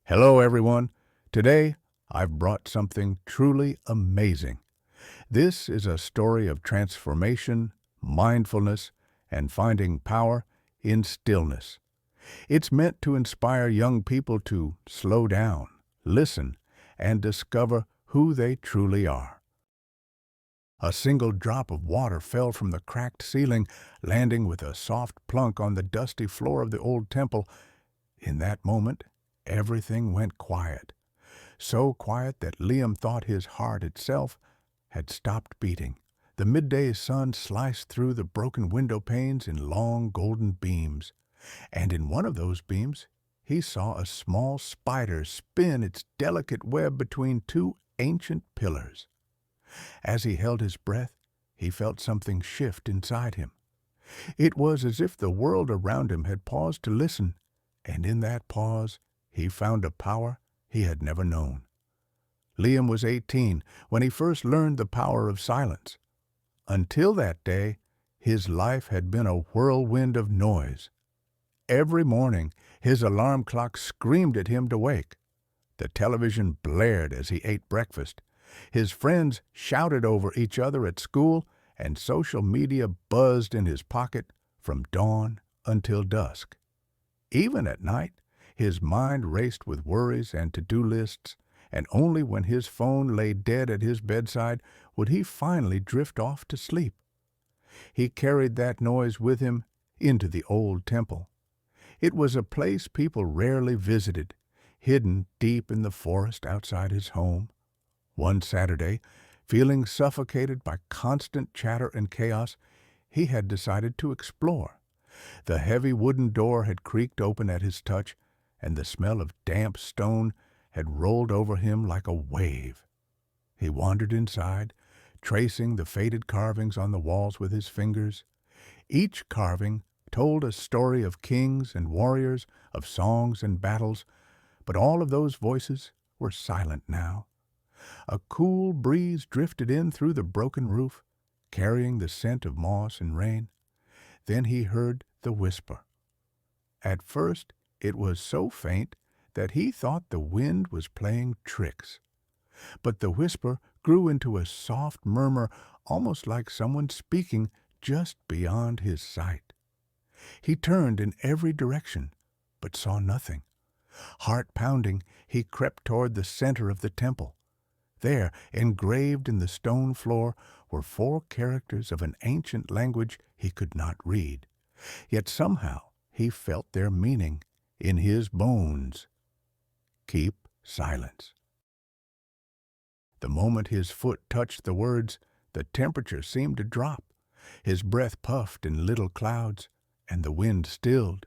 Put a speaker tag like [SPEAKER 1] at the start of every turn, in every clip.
[SPEAKER 1] Hello, everyone. Today, I've brought something truly amazing. This is a story of transformation, mindfulness, and finding power in stillness. It's meant to inspire young people to slow down, listen, and discover who they truly are. A single drop of water fell from the cracked ceiling, landing with a soft plunk on the dusty floor of the old temple. In that moment, everything went quiet. So quiet that Liam thought his heart itself had stopped beating. The midday sun sliced through the broken window panes in long golden beams, and in one of those beams he saw a small spider spin its delicate web between two ancient pillars. As he held his breath, he felt something shift inside him. It was as if the world around him had paused to listen, and in that pause he found a power he had never known. Liam was 18 when he first learned the power of silence. Until that day, his life had been a whirlwind of noise. Every morning, his alarm clock screamed at him to wake. The television blared as he ate breakfast. His friends shouted over each other at school, and social media buzzed in his pocket from dawn until dusk. Even at night, his mind raced with worries and to-do lists, and only when his phone lay dead at his bedside would he finally drift off to sleep. He carried that noise with him into the old temple. It was a place people rarely visited, hidden deep in the forest outside his home. One Saturday, feeling suffocated by constant chatter and chaos, he had decided to explore. The heavy wooden door had creaked open at his touch, and the smell of damp stone had rolled over him like a wave. He wandered inside, tracing the faded carvings on the walls with his fingers. Each carving told a story of kings and warriors, of songs and battles, but all of those voices were silent now. A cool breeze drifted in through the broken roof, carrying the scent of moss and rain. Then he heard the whisper. At first, it was so faint that he thought the wind was playing tricks. But the whisper grew into a soft murmur, almost like someone speaking just beyond his sight. He turned in every direction, but saw nothing. Heart pounding, he crept toward the center of the temple. There, engraved in the stone floor, were 4 characters of an ancient language he could not read. Yet somehow he felt their meaning in his bones. Keep silence. The moment his foot touched the words, the temperature seemed to drop. His breath puffed in little clouds, and the wind stilled.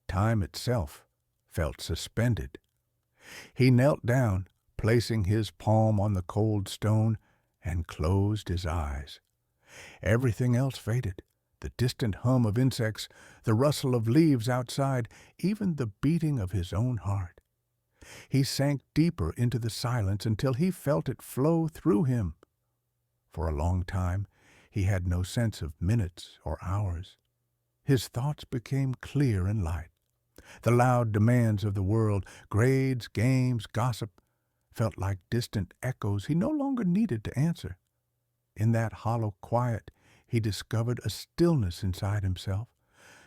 [SPEAKER 1] Time itself felt suspended. He knelt down, placing his palm on the cold stone, and closed his eyes. Everything else faded. The distant hum of insects, the rustle of leaves outside, even the beating of his own heart. He sank deeper into the silence until he felt it flow through him. For a long time, he had no sense of minutes or hours. His thoughts became clear and light. The loud demands of the world, grades, games, gossip, felt like distant echoes he no longer needed to answer. In that hollow quiet, he discovered a stillness inside himself,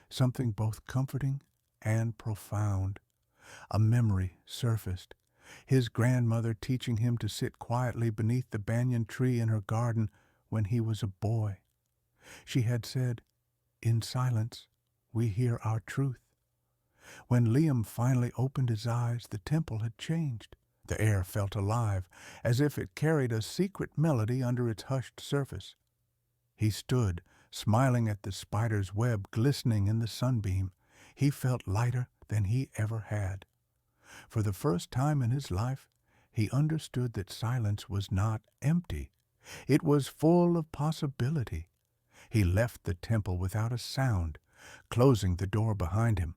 [SPEAKER 1] something both comforting and profound. A memory surfaced, his grandmother teaching him to sit quietly beneath the banyan tree in her garden when he was a boy. She had said, "In silence, we hear our truth." When Liam finally opened his eyes, the temple had changed. The air felt alive, as if it carried a secret melody under its hushed surface. He stood, smiling at the spider's web glistening in the sunbeam. He felt lighter than he ever had. For the first time in his life, he understood that silence was not empty. It was full of possibility. He left the temple without a sound, closing the door behind him.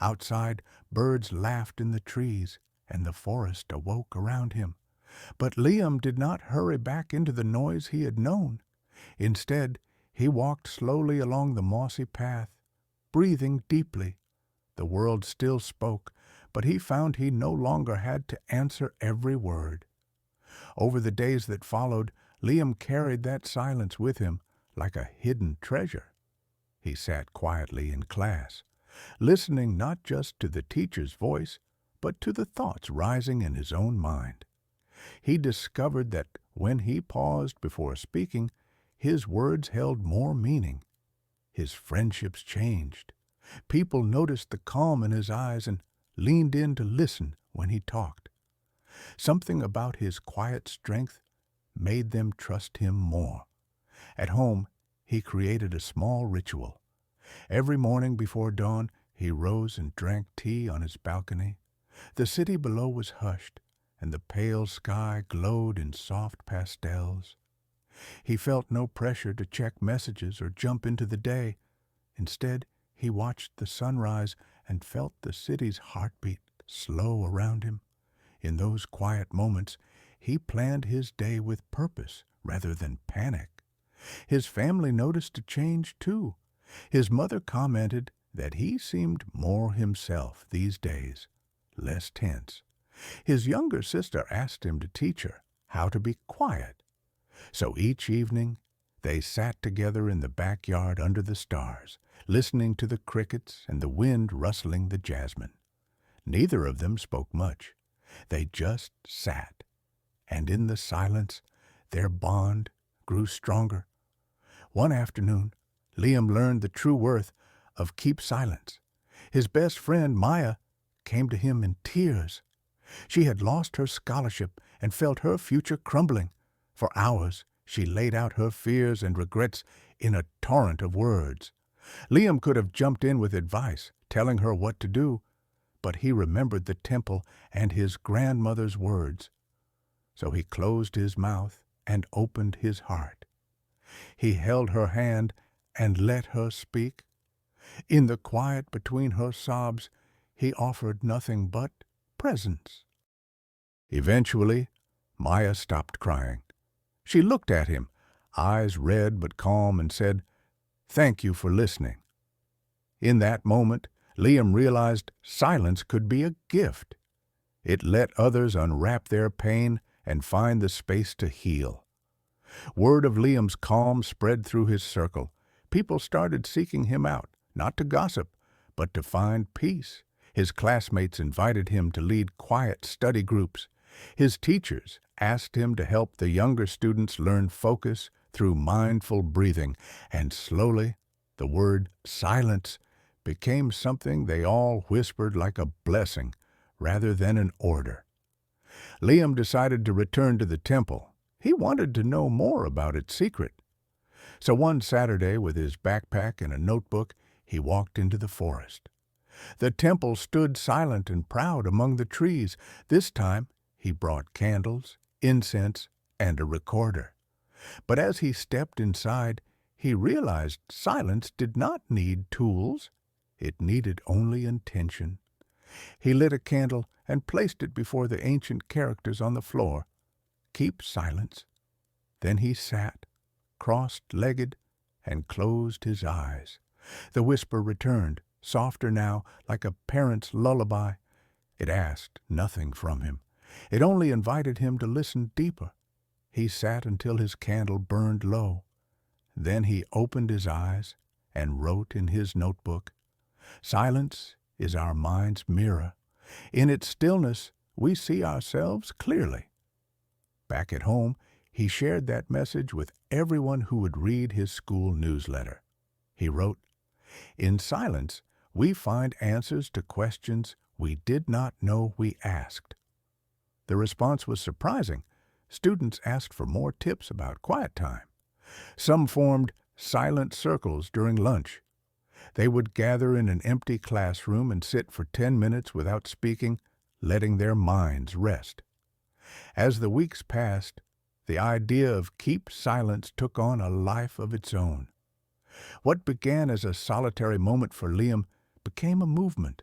[SPEAKER 1] Outside, birds laughed in the trees, and the forest awoke around him. But Liam did not hurry back into the noise he had known. Instead, he walked slowly along the mossy path, breathing deeply. The world still spoke, but he found he no longer had to answer every word. Over the days that followed, Liam carried that silence with him like a hidden treasure. He sat quietly in class, listening not just to the teacher's voice, but to the thoughts rising in his own mind. He discovered that when he paused before speaking, his words held more meaning. His friendships changed. People noticed the calm in his eyes and leaned in to listen when he talked. Something about his quiet strength made them trust him more. At home, he created a small ritual. Every morning before dawn, he rose and drank tea on his balcony. The city below was hushed, and the pale sky glowed in soft pastels. He felt no pressure to check messages or jump into the day. Instead, he watched the sunrise and felt the city's heartbeat slow around him. In those quiet moments, he planned his day with purpose rather than panic. His family noticed a change, too. His mother commented that he seemed more himself these days, less tense. His younger sister asked him to teach her how to be quiet. So each evening, they sat together in the backyard under the stars, listening to the crickets and the wind rustling the jasmine. Neither of them spoke much. They just sat, and in the silence, their bond grew stronger. One afternoon, Liam learned the true worth of keep silence. His best friend, Maya, came to him in tears. She had lost her scholarship and felt her future crumbling. For hours, she laid out her fears and regrets in a torrent of words. Liam could have jumped in with advice, telling her what to do, but he remembered the temple and his grandmother's words. So he closed his mouth and opened his heart. He held her hand and let her speak. In the quiet between her sobs, he offered nothing but presence. Eventually, Maya stopped crying. She looked at him, eyes red but calm, and said, "Thank you for listening." In that moment, Liam realized silence could be a gift. It let others unwrap their pain and find the space to heal. Word of Liam's calm spread through his circle. People started seeking him out, not to gossip, but to find peace. His classmates invited him to lead quiet study groups. His teachers asked him to help the younger students learn focus through mindful breathing, and slowly the word silence became something they all whispered like a blessing rather than an order. Liam decided to return to the temple. He wanted to know more about its secret. So one Saturday, with his backpack and a notebook, he walked into the forest. The temple stood silent and proud among the trees. This time, he brought candles, incense, and a recorder. But as he stepped inside, he realized silence did not need tools. It needed only intention. He lit a candle and placed it before the ancient characters on the floor. Keep silence. Then he sat, crossed-legged, and closed his eyes. The whisper returned, softer now, like a parent's lullaby. It asked nothing from him. It only invited him to listen deeper. He sat until his candle burned low. Then he opened his eyes and wrote in his notebook, "Silence is our mind's mirror. In its stillness, we see ourselves clearly." Back at home, he shared that message with everyone who would read his school newsletter. He wrote, "In silence, we find answers to questions we did not know we asked." The response was surprising. Students asked for more tips about quiet time. Some formed silent circles during lunch. They would gather in an empty classroom and sit for 10 minutes without speaking, letting their minds rest. As the weeks passed, the idea of keep silence took on a life of its own. What began as a solitary moment for Liam became a movement.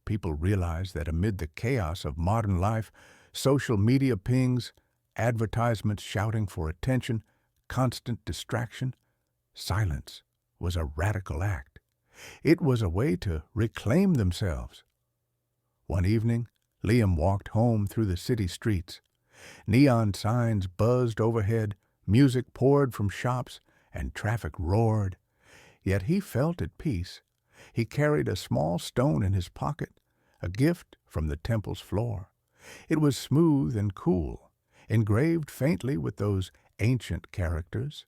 [SPEAKER 1] People realized that amid the chaos of modern life, social media pings, advertisements shouting for attention, constant distraction, silence was a radical act. It was a way to reclaim themselves. One evening, Liam walked home through the city streets. Neon signs buzzed overhead, music poured from shops, and traffic roared. Yet he felt at peace. He carried a small stone in his pocket, a gift from the temple's floor. It was smooth and cool, engraved faintly with those ancient characters.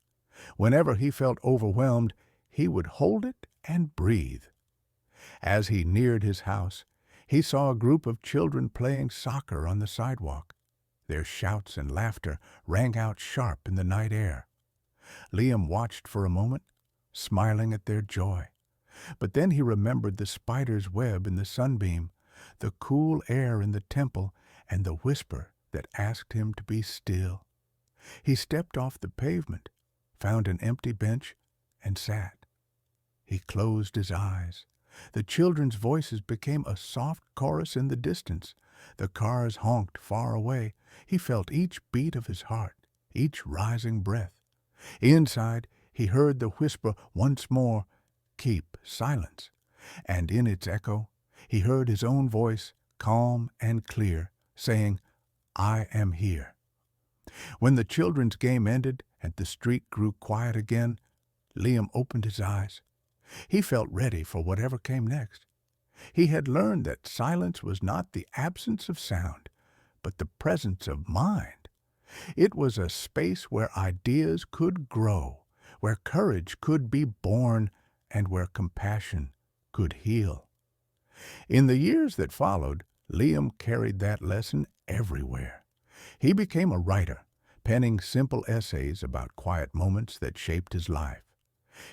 [SPEAKER 1] Whenever he felt overwhelmed, he would hold it and breathe. As he neared his house, he saw a group of children playing soccer on the sidewalk. Their shouts and laughter rang out sharp in the night air. Liam watched for a moment, smiling at their joy. But then he remembered the spider's web in the sunbeam, the cool air in the temple, and the whisper that asked him to be still. He stepped off the pavement, found an empty bench, and sat. He closed his eyes. The children's voices became a soft chorus in the distance. The cars honked far away. He felt each beat of his heart, each rising breath. Inside, he heard the whisper once more, "Keep silence." And in its echo, he heard his own voice, calm and clear, saying, "I am here." When the children's game ended and the street grew quiet again, Liam opened his eyes. He felt ready for whatever came next. He had learned that silence was not the absence of sound, but the presence of mind. It was a space where ideas could grow, where courage could be born, and where compassion could heal. In the years that followed, Liam carried that lesson everywhere. He became a writer, penning simple essays about quiet moments that shaped his life.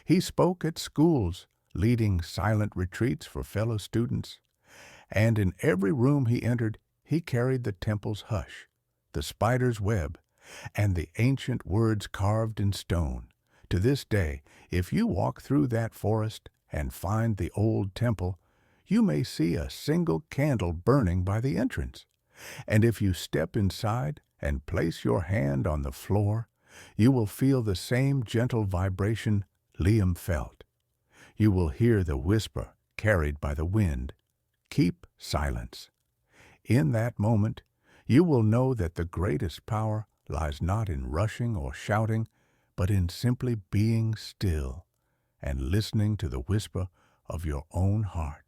[SPEAKER 1] He spoke at schools, leading silent retreats for fellow students. And in every room he entered, he carried the temple's hush, the spider's web, and the ancient words carved in stone. To this day, if you walk through that forest and find the old temple, you may see a single candle burning by the entrance. And if you step inside and place your hand on the floor, you will feel the same gentle vibration Liam felt. You will hear the whisper carried by the wind, "Keep silence." In that moment, you will know that the greatest power lies not in rushing or shouting, but in simply being still and listening to the whisper of your own heart.